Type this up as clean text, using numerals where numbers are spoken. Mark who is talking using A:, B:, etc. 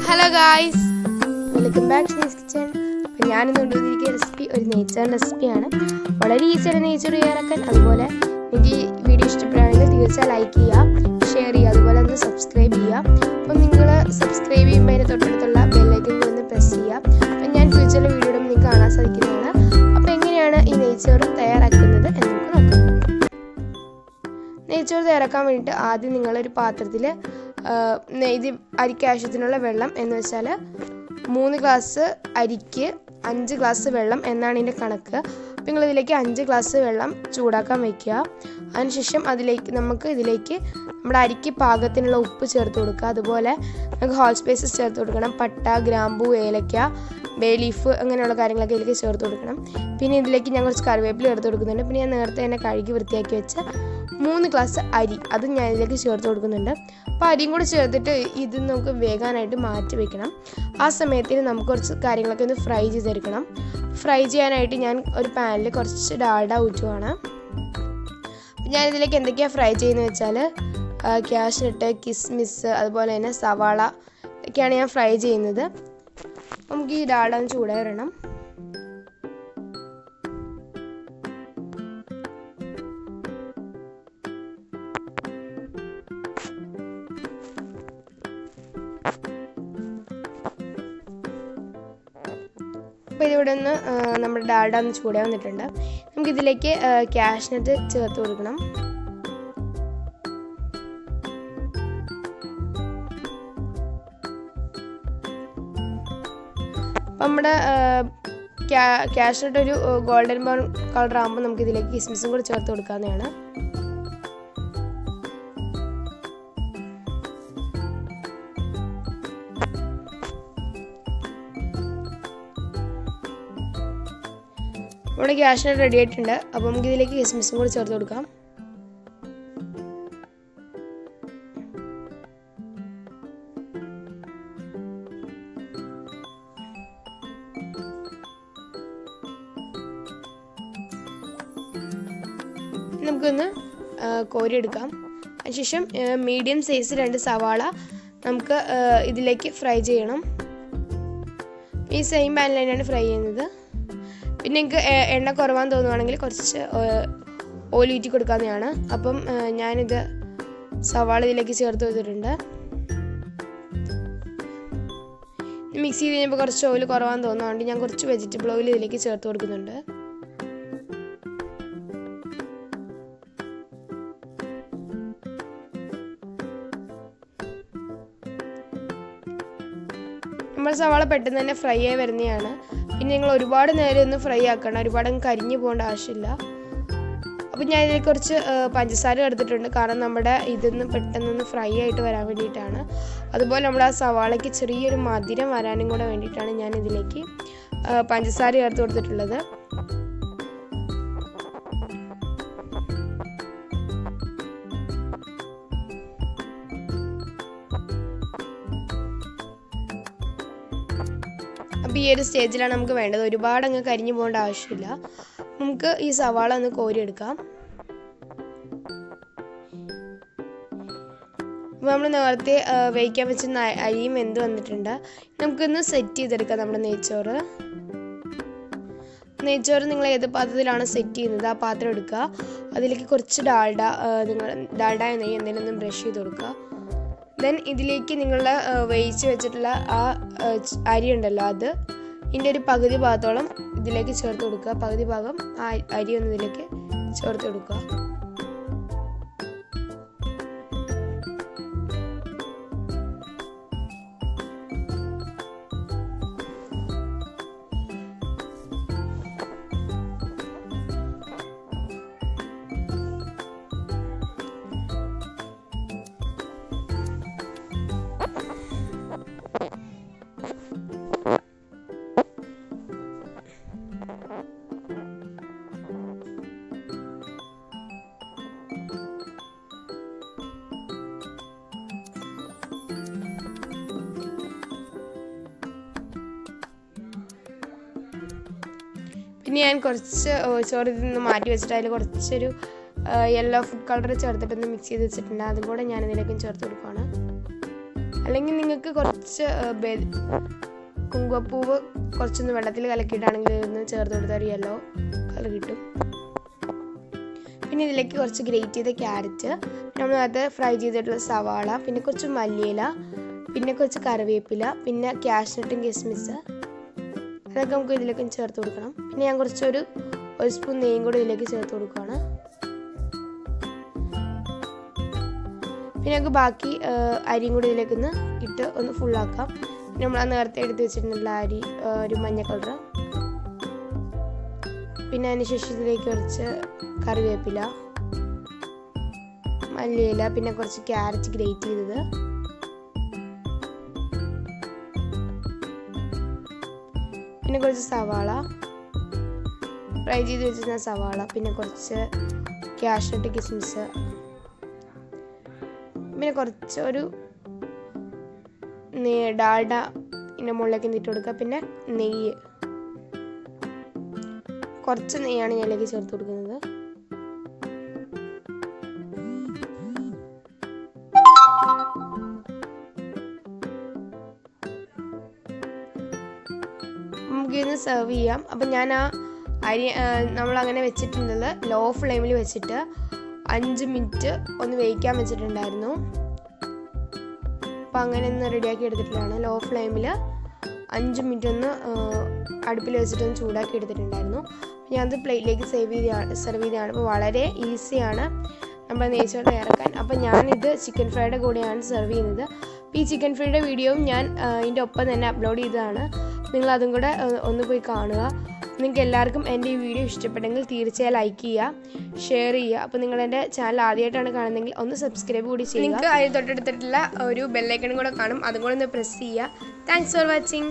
A: Hello guys, welcome back to shini'skitchen. ഞാൻ ഇന്ന് കൊണ്ടുവന്നിരിക്കുന്ന recipe ഒരു നെയ്ച്ചോറിൻ്റെ റെസിപ്പിയാണ്. വളരെ ഈസിയാണ് നെയ്ച്ചോറ് തയ്യാറാക്കാൻ. അതുപോലെ എനിക്ക് ഈ വീഡിയോ ഇഷ്ടപ്പെടുകയാണെങ്കിൽ തീർച്ചയായും ലൈക്ക് ചെയ്യുക, ഷെയർ ചെയ്യുക, അതുപോലെ ഒന്ന് സബ്സ്ക്രൈബ് ചെയ്യുക. അപ്പം നിങ്ങൾ സബ്സ്ക്രൈബ് ചെയ്യുമ്പോൾ അതിന് തൊട്ടടുത്തുള്ള ബെല്ലൈക്കൺ ഒന്ന് പ്രസ് ചെയ്യുക. അപ്പം ഞാൻ ഫ്യൂച്ചറിൽ വീഡിയോ ഇടുമ്പോൾ നിങ്ങൾക്ക് കാണാൻ സാധിക്കുന്നതാണ്. അപ്പോൾ എങ്ങനെയാണ് ഈ നെയ്ച്ചോറ് തയ്യാറാക്കുന്നത് എന്ന് നമുക്ക് നോക്കാം. നെയ്ച്ചോറ് തയ്യാറാക്കാൻ വേണ്ടിയിട്ട് ആദ്യം നിങ്ങളൊരു പാത്രത്തിൽ ഇത് അരിക്ക് ആവശ്യത്തിനുള്ള വെള്ളം എന്ന് വെച്ചാൽ 3 ഗ്ലാസ് അരിക്ക് 5 ഗ്ലാസ് വെള്ളം എന്നാണ് ഇതിൻ്റെ കണക്ക്. അപ്പോൾ നിങ്ങളിതിലേക്ക് 5 ഗ്ലാസ് വെള്ളം ചൂടാക്കാൻ വയ്ക്കുക. അതിനുശേഷം നമുക്ക് ഇതിലേക്ക് നമ്മുടെ അരിക്ക് പാകത്തിനുള്ള ഉപ്പ് ചേർത്ത് കൊടുക്കുക. അതുപോലെ നമുക്ക് ഹോൾ സ്പൈസസ് ചേർത്ത് കൊടുക്കണം. പട്ട, ഗ്രാമ്പൂ, ഏലക്ക, ബേ ലീഫ് അങ്ങനെയുള്ള കാര്യങ്ങളൊക്കെ ഇതിലേക്ക് ചേർത്ത് കൊടുക്കണം. പിന്നെ ഇതിലേക്ക് ഞാൻ കുറച്ച് കറിവേപ്പില ചേർത്ത് കൊടുക്കുന്നുണ്ട്. പിന്നെ ഞാൻ നേരത്തെ തന്നെ കഴുകി വൃത്തിയാക്കി വെച്ച 3 ഗ്ലാസ് അരി അതും ഞാൻ ഇതിലേക്ക് ചേർത്ത് കൊടുക്കുന്നുണ്ട്. അപ്പോൾ അരിയും കൂടി ചേർത്തിട്ട് ഇത് നമുക്ക് വേകാനായിട്ട് മാറ്റി വയ്ക്കണം. ആ സമയത്തിന് നമുക്ക് കുറച്ച് കാര്യങ്ങളൊക്കെ ഒന്ന് ഫ്രൈ ചെയ്തെടുക്കണം. ഫ്രൈ ചെയ്യാനായിട്ട് ഞാൻ ഒരു പാനിൽ കുറച്ച് ഡാൽഡ ഊറ്റുവാണ്. ഞാൻ ഇതിലേക്ക് എന്തൊക്കെയാണ് ഫ്രൈ ചെയ്യുന്നത് വെച്ചാൽ കാഷ്നട്ട്, കിസ്മിസ്, അതുപോലെ തന്നെ സവാള ഒക്കെയാണ് ഞാൻ ഫ്രൈ ചെയ്യുന്നത്. നമുക്ക് ഈ ഡാൽഡ ഒന്ന് ചൂടായി വരണം. അപ്പോൾ ഇതിവിടെ നിന്ന് നമ്മുടെ ഡാൽഡ ഒന്ന് ചൂടായി വന്നിട്ടുണ്ട്. നമുക്കിതിലേക്ക് കാഷ്നട്ട് ചേർത്ത് കൊടുക്കണം. അപ്പം നമ്മുടെ കാഷ്നട്ട് ഒരു ഗോൾഡൻ ബ്രൗൺ കളർ ആകുമ്പോൾ നമുക്കിതിലേക്ക് കിസ്മിസും കൂടി ചേർത്ത് കൊടുക്കാവുന്നതാണ്. നമ്മുടെ കാഷ്നട്ട് റെഡി ആയിട്ടുണ്ട്. അപ്പോൾ നമുക്ക് ഇതിലേക്ക് കിസ്മിസും കൂടി ചേർത്ത് കൊടുക്കാം. നമുക്കൊന്ന് കോരിയെടുക്കാം. അതിനുശേഷം മീഡിയം സൈസ് 2 സവാള നമുക്ക് ഇതിലേക്ക് ഫ്രൈ ചെയ്യണം. ഈ സെയിം പാനിൽ തന്നെയാണ് ഫ്രൈ ചെയ്യുന്നത്. പിന്നെ നിങ്ങൾക്ക് എണ്ണ കുറവാന്ന് തോന്നുവാണെങ്കിൽ കുറച്ച് ഓയിൽ ഊറ്റി കൊടുക്കാവുന്നതാണ്. അപ്പം ഞാനിത് സവാള ഇതിലേക്ക് ചേർത്ത് വെച്ചിട്ടുണ്ട്. മിക്സ് ചെയ്ത് കഴിഞ്ഞപ്പോൾ കുറച്ച് ഓയിൽ കുറവാന്ന് തോന്നുന്നുണ്ട് ഞാൻ കുറച്ച് വെജിറ്റബിൾ ഓയിൽ ഇതിലേക്ക് ചേർത്ത് കൊടുക്കുന്നുണ്ട്. നമ്മൾ സവാള പെട്ടെന്ന് തന്നെ ഫ്രൈ ആയി വരുന്നതാണ്. പിന്നെ നിങ്ങൾ ഒരുപാട് നേരം ഒന്നും ഫ്രൈ ആക്കണം, ഒരുപാട് കരിഞ്ഞു പോകേണ്ട ആവശ്യമില്ല. അപ്പം ഞാൻ ഇതിലേക്ക് കുറച്ച് പഞ്ചസാര എടുത്തിട്ടുണ്ട്. കാരണം നമ്മുടെ ഇതൊന്ന് പെട്ടെന്നൊന്ന് ഫ്രൈ ആയിട്ട് വരാൻ വേണ്ടിയിട്ടാണ്. അതുപോലെ നമ്മൾ ആ സവാളയ്ക്ക് ചെറിയൊരു മധുരം വരാനും കൂടെ വേണ്ടിയിട്ടാണ് ഞാൻ ഇതിലേക്ക് പഞ്ചസാര ചേർത്ത് കൊടുത്തിട്ടുള്ളത്. അപ്പോൾ ഈ ഒരു സ്റ്റേജിലാണ് നമുക്ക് വേണ്ടത്. ഒരുപാട് അങ്ങ് കരിഞ്ഞു പോകേണ്ട ആവശ്യമില്ല. നമുക്ക് ഈ സവാള ഒന്ന് കോരിയെടുക്കാം. അപ്പോൾ നമ്മൾ നേരത്തെ വേവിക്കാൻ വെച്ച അരിയും വെന്ത് വന്നിട്ടുണ്ട്. നമുക്കൊന്ന് സെറ്റ് ചെയ്തെടുക്കാം നമ്മുടെ നെയ്ച്ചോറ്. നിങ്ങൾ ഏത് പാത്രത്തിലാണ് സെറ്റ് ചെയ്യുന്നത് ആ പാത്രം എടുക്കുക. അതിലേക്ക് കുറച്ച് ഡാൽഡ നെയ്യ് എന്തെങ്കിലും ഒന്ന് ബ്രഷ് ചെയ്ത് കൊടുക്കുക. ദെൻ ഇതിലേക്ക് നിങ്ങൾ വേവിച്ച് വെച്ചിട്ടുള്ള ആ അരി ഉണ്ടല്ലോ അത് ഇതിൻ്റെ ഒരു പകുതി ഭാഗത്തോളം ഇതിലേക്ക് ചേർത്ത് കൊടുക്കുക. പകുതി ഭാഗം ആ അരി ഒന്ന് ഇതിലേക്ക് ചേർത്ത് കൊടുക്കുക. പിന്നെ ഞാൻ കുറച്ച് ചോറ് നിന്ന് മാറ്റി വെച്ചിട്ട് അതിൽ കുറച്ചൊരു യെല്ലോ ഫുഡ് കളർ ചേർത്തിട്ടൊന്ന് മിക്സ് ചെയ്ത് വെച്ചിട്ടുണ്ട്. അതും കൂടെ ഞാൻ ഇതിലേക്കും ചേർത്ത് കൊടുക്കുകയാണ്. അല്ലെങ്കിൽ നിങ്ങൾക്ക് കുറച്ച് കുങ്കുമപ്പൂവ് കുറച്ചൊന്ന് വെള്ളത്തിൽ കലക്കിയിട്ടാണെങ്കിൽ ഒന്ന് ചേർത്ത് കൊടുത്താൽ യെല്ലോ കളർ കിട്ടും. പിന്നെ ഇതിലേക്ക് കുറച്ച് ഗ്രേറ്റ് ചെയ്ത ക്യാരറ്റ്, നമ്മൾ അത് ഫ്രൈ ചെയ്തിട്ടുള്ള സവാള, പിന്നെ കുറച്ച് മല്ലിയില, പിന്നെ കുറച്ച് കറിവേപ്പില, പിന്നെ കാഷ്നട്ടും കിസ്മിസ്, അതൊക്കെ നമുക്ക് ഇതിലേക്ക് ചേർത്ത് കൊടുക്കണം. പിന്നെ ഞാൻ കുറച്ചൊരു സ്പൂൺ നെയ്യും കൂടി ഇതിലേക്ക് ചേർത്ത് കൊടുക്കുകയാണ്. പിന്നെ നമുക്ക് ബാക്കി അരിയും കൂടി ഇതിലേക്ക് ഇട്ട് ഒന്ന് ഫുള്ളാക്കാം. പിന്നെ നമ്മൾ നേരത്തെ എടുത്ത് വെച്ചിട്ടുള്ള അരി ഒരു മഞ്ഞ കളർ, പിന്നെ അതിന് ശേഷം ഇതിലേക്ക് കുറച്ച് കറിവേപ്പില, മല്ലിയില, പിന്നെ കുറച്ച് ക്യാരറ്റ് ഗ്രേറ്റ് ചെയ്തത്, പിന്നെ കുറച്ച് സവാള ഫ്രൈ ചെയ്ത് വെച്ചിരുന്ന സവാള, പിന്നെ കുറച്ച് കാഷ്നട്ട് കിസ്മിസ്, പിന്നെ കുറച്ച് ഒരു ഡാൽഡ ഇതിൻ്റെ മുകളിലേക്ക് ഇട്ട് കൊടുക്കുക. പിന്നെ നെയ്യ്, കുറച്ച് നെയ്യാണ് ഞാനിലേക്ക് ചേർത്ത് കൊടുക്കുന്നത്. നമുക്കിന്ന് സെർവ് ചെയ്യാം. അപ്പം ഞാൻ ആ അരി നമ്മളങ്ങനെ വെച്ചിട്ടുള്ളത് ലോ ഫ്ലെയിമിൽ വെച്ചിട്ട് 5 മിനിറ്റ് ഒന്ന് വേവിക്കാൻ വെച്ചിട്ടുണ്ടായിരുന്നു. അപ്പം അങ്ങനെ ഒന്ന് റെഡിയാക്കി എടുത്തിട്ടുള്ളതാണ്. ലോ ഫ്ലെയിമിൽ 5 മിനിറ്റ് ഒന്ന് അടുപ്പിൽ വെച്ചിട്ടൊന്ന് ചൂടാക്കി എടുത്തിട്ടുണ്ടായിരുന്നു. ഞാനത് പ്ലേറ്റിലേക്ക് സെർവ് ചെയ്തതാണ്. അപ്പോൾ വളരെ ഈസിയാണ് നമ്മൾ നെയ്ച്ചോറ് തയ്യാറാക്കാൻ. അപ്പോൾ ഞാനിത് ചിക്കൻ ഫ്രൈയുടെ കൂടെയാണ് സെർവ് ചെയ്യുന്നത്. അപ്പോൾ ഈ ചിക്കൻ ഫ്രൈയുടെ വീഡിയോയും ഞാൻ ഇതിൻ്റെ ഒപ്പം തന്നെ അപ്ലോഡ് ചെയ്തതാണ്. നിങ്ങളതും കൂടെ ഒന്ന് പോയി കാണുക. നിങ്ങൾക്ക് എല്ലാവർക്കും എൻ്റെ ഈ വീഡിയോ ഇഷ്ടപ്പെട്ടെങ്കിൽ തീർച്ചയായും ലൈക്ക് ചെയ്യുക, ഷെയർ ചെയ്യുക. അപ്പോൾ നിങ്ങളെൻ്റെ ചാനൽ ആദ്യമായിട്ടാണ് കാണുന്നതെങ്കിൽ ഒന്ന് സബ്സ്ക്രൈബ് കൂടി ചെയ്യുക. നിങ്ങൾക്ക് അതിൽ തൊട്ടടുത്തിട്ടുള്ള ഒരു ബെല്ലൈക്കണും കൂടെ കാണും, അതും കൂടെ ഒന്ന് പ്രസ് ചെയ്യുക. Thanks for watching.